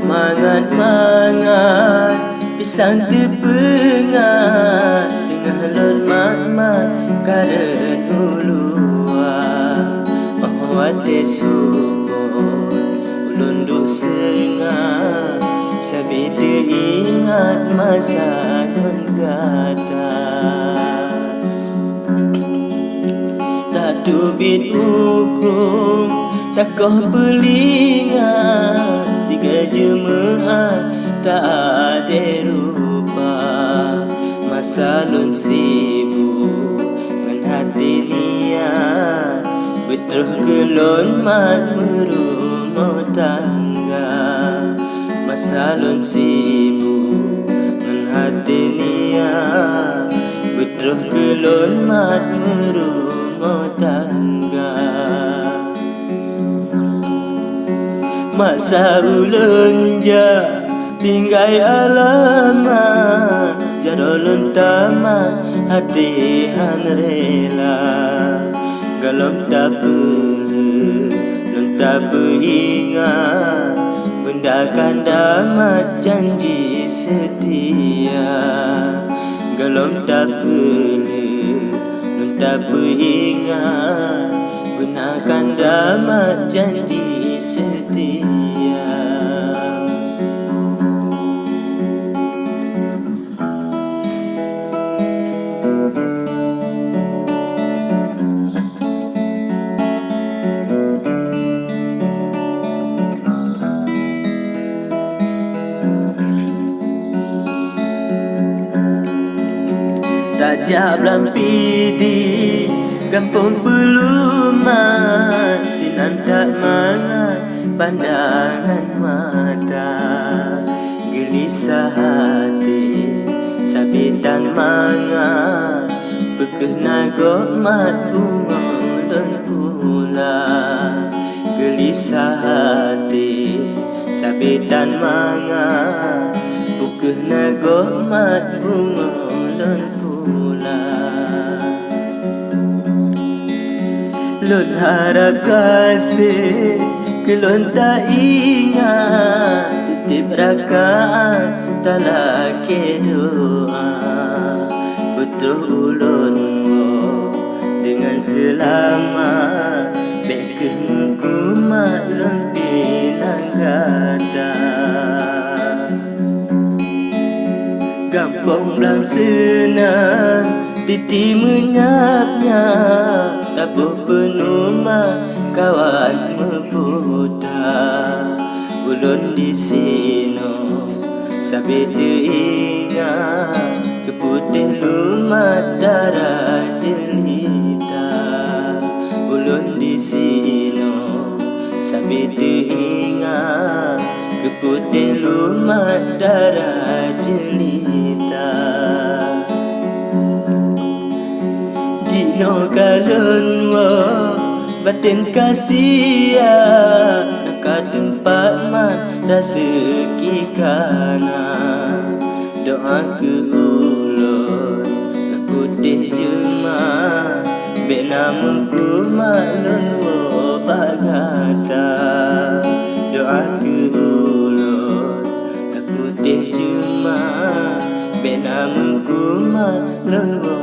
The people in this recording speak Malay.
Mangat-mangat pisang tepengat tengah lon mat-mat karen ulua. Oh ade support ulun duk sengah sabida ingat masa nun gata. Datu bit hukum takoh belingat tiga jemaah tak ada rupa. Masa lun sibuk ngan hati niat beterus kelon mat merumah tangga. Masa lun sibuk ngan hati niat beterus kelon mat merumah tangga. Masa ulun ja tinggal alamat jarolun tamat hati han rela. Galom tak perlu lun tak beringat benda kan damat janji setia. Galom tak perlu lun tak beringat benda kan damat janji setia. Tajab lampidi kampung pelumat sinan tak mangat pandangan mata. Gelisah hati sabitan mangat bekeh nagok mat bunga dan pula. Gelisah hati sabitan mangat bekeh nagok mat bunga dan pula. Lun harap kasih kelon tak ingat titip rakaat tak laki doa. Betul ulun dengan selamat bekeh ngukumat lun pinang kata. Gampang belang senang titi menyap-nyap tabuh penuma kawan meputa. Ulun di sino sabida ingat keputih lumat darah jelita. Ulun di sino sabida ingat keputih lumat darah jelita. Jino kalon mo batin kasia nak tempat mat rezeki kana. Doa ke ulun nak putih jemaah bina muku malun wo bagata. Doa ke ulun nak putih jemaah bina muku malun wo